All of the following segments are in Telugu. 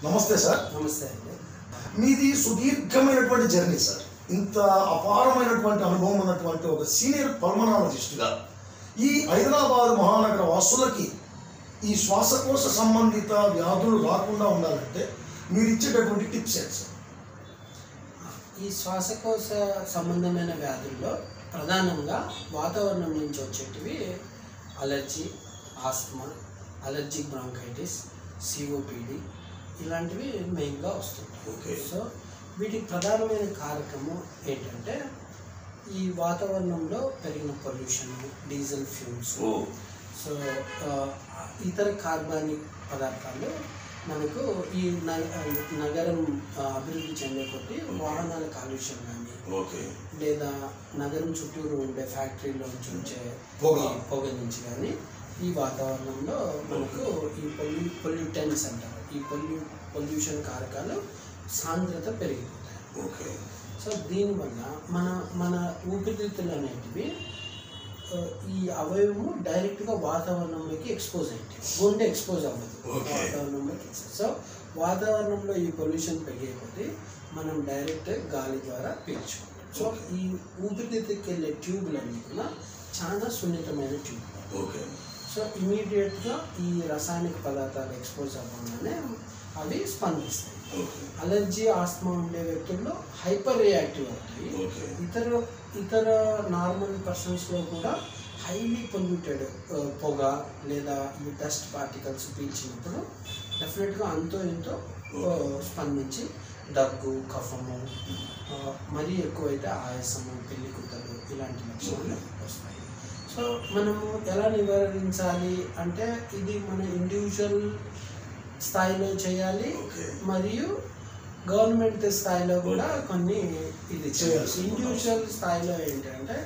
నమస్తే సార్. నమస్తే అండి. మీది సుదీర్ఘమైనటువంటి జర్నీ సార్. ఇంత అపారమైనటువంటి అనుభవం ఉన్నటువంటి ఒక సీనియర్ పల్మనాలజిస్ట్గా ఈ హైదరాబాద్ మహానగర వాసులకి ఈ శ్వాసకోశ సంబంధిత వ్యాధులు రాకుండా ఉండాలంటే మీరు ఇచ్చేటటువంటి టిప్స్ ఏంటి సార్? ఈ శ్వాసకోశ సంబంధమైన వ్యాధుల్లో ప్రధానంగా వాతావరణం నుంచి వచ్చేటివి allergy, asthma, allergic bronchitis, COPD ఇలాంటివి మెయిన్గా వస్తుంటాయి. సో వీటికి ప్రధానమైన కారకము ఏంటంటే ఈ వాతావరణంలో పెరిగిన పొల్యూషన్, డీజిల్ ఫ్యూమ్స్, సో ఇతర కార్బానిక్ పదార్థాలు మనకు ఈ నగరం అభివృద్ధి చెందే కొద్దీ వాహనాల కాలుష్యం కానీ లేదా నగరం చుట్టూరు ఉండే ఫ్యాక్టరీలోంచి వచ్చే పొగ నుంచి కానీ ఈ వాతావరణంలో మనకు ఈ పొల్యూటెంట్స్ అంటారు, ఈ పొల్యూషన్ కారకాలు సాంద్రత పెరిగిపోతాయి. సో దీనివల్ల మన ఊపిరితిత్తులు అనేటివి ఈ అవయవము డైరెక్ట్గా వాతావరణంలోకి ఎక్స్పోజ్ అయ్యింది, గుండె ఎక్స్పోజ్ అవ్వదు వాతావరణంలోకి. సో వాతావరణంలో ఈ పొల్యూషన్ పెరిగేకొద్దీ మనం డైరెక్ట్ గాలి ద్వారా పీల్చుకుంటాం. సో ఈ ఊపిరితిత్తుకి వెళ్ళే ట్యూబ్లన్నీ కూడా చాలా సున్నితమైన ట్యూబ్లు. సో ఇమీడియట్గా ఈ రసాయనిక పదార్థాలు ఎక్స్పోజ్ అవ్వగానే అవి స్పందిస్తాయి. అలర్జీ, ఆస్తమా ఉండే వ్యక్తుల్లో హైపర్ రియాక్టివ్ అవుతాయి. ఇతర నార్మల్ పర్సన్స్లో కూడా హైలీ పొల్యూటెడ్ పొగ లేదా ఈ డస్ట్ పార్టికల్స్ పీల్చినప్పుడు డెఫినెట్గా అంతో ఎంతో స్పందించి దగ్గు, కఫము, మరీ ఎక్కువైతే ఆయాసము, పెళ్లి కుక్కలు ఇలాంటి లక్షణాలు వస్తాయి. సో మనము ఎలా నివారించాలి అంటే ఇది మన ఇండివిజువల్ స్థాయిలో చేయాలి, మరియు గవర్నమెంట్ స్థాయిలో కూడా కొన్ని ఇది చేయాలి. ఇండివిజువల్ స్థాయిలో ఏంటంటే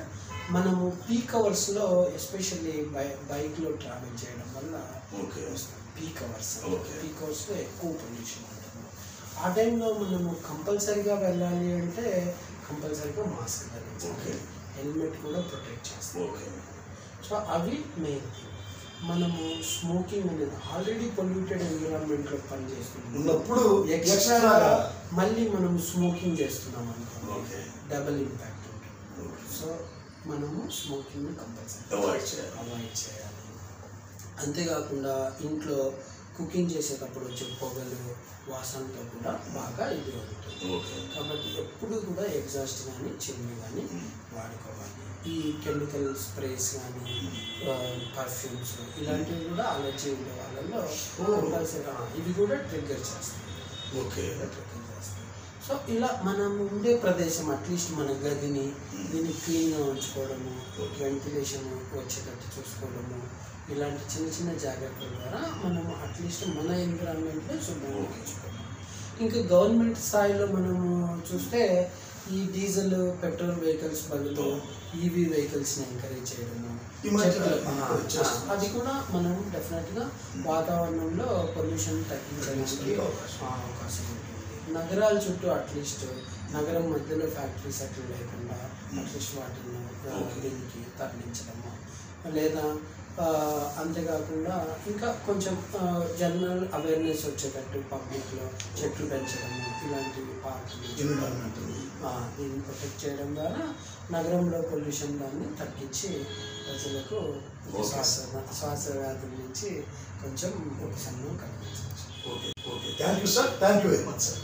మనము పీక్ అవర్స్లో ఎస్పెషల్లీ బైక్లో ట్రావెల్ చేయడం వల్ల పీక్ అవర్స్లో ఎక్కువ పొల్యూషన్ ఉంటుంది. ఆ టైంలో మనము కంపల్సరీగా వెళ్ళాలి అంటే కంపల్సరీగా మాస్క్ ధరించాలి, హెల్మెట్ కూడా ప్రొటెక్ట్ చేస్తాం. సో అవి మెయిన్. మనము స్మోకింగ్ అనేది ఆల్రెడీ పొల్యూటెడ్ ఎన్విరాన్మెంట్లో పనిచేస్తున్నప్పుడు ఎక్స్ట్రా మళ్ళీ మనం స్మోకింగ్ చేస్తున్నాం అనుకో, డబుల్ ఇంపాక్ట్ ఉంటుంది. సో మనము స్మోకింగ్ని కంపల్సరీ అవాయిడ్ చేయాలి. అంతేకాకుండా ఇంట్లో కుకింగ్ చేసేటప్పుడు వచ్చే పొగలు, వాసనతో కూడా బాగా ఇది ఉంటుంది. కాబట్టి ఎప్పుడు కూడా ఎగ్జాస్ట్ కానీ చిమ్నీ కానీ వాడుకోవాలి. ఈ కెమికల్ స్ప్రేస్ కానీ పర్ఫ్యూమ్స్ ఇలాంటివి కూడా అలర్జీ ఉండే వాళ్ళలో కంపల్సరీ ఇవి కూడా ట్రిగ్గర్ చేస్తాయి. సో ఇలా మనం ఉండే ప్రదేశం అట్లీస్ట్ మన గదిని దీన్ని క్లీన్గా ఉంచుకోవడము, వెంటిలేషన్ వచ్చేటట్టు చూసుకోవడము, ఇలాంటి చిన్న చిన్న జాగ్రత్తల ద్వారా మనము అట్లీస్ట్ మన ఎన్విరాన్మెంట్లో శుభ్రంగా ఉంచుకోవడం. ఇంకా గవర్నమెంట్ స్థాయిలో మనము చూస్తే ఈ డీజిల్, పెట్రోల్ వెహికల్స్ బదులు ఈవీ వెహికల్స్ని ఎంకరేజ్ చేయడము, అది కూడా మనం డెఫినెట్గా వాతావరణంలో పొల్యూషన్ తగ్గించడానికి అవకాశం ఉంటుంది. నగరాల చుట్టూ అట్లీస్ట్ నగరం మధ్యలో ఫ్యాక్టరీస్ అట్లా లేకుండా అట్లీస్ట్ వాటిని దీనికి తరలించడము, లేదా అంతేకాకుండా ఇంకా కొంచెం జనరల్ అవేర్నెస్ వచ్చేటట్టు పబ్లిక్లో చెట్లు పెంచడము, ఇలాంటివి పార్కులు దీన్ని ప్రొటెక్ట్ చేయడం ద్వారా నగరంలో పొల్యూషన్ దాన్ని తగ్గించి ప్రజలకు శ్వాస వ్యాధుల నుంచి కొంచెం ఉపశమనం కలిగించవచ్చు. Thank you sir. Thank you very much sir.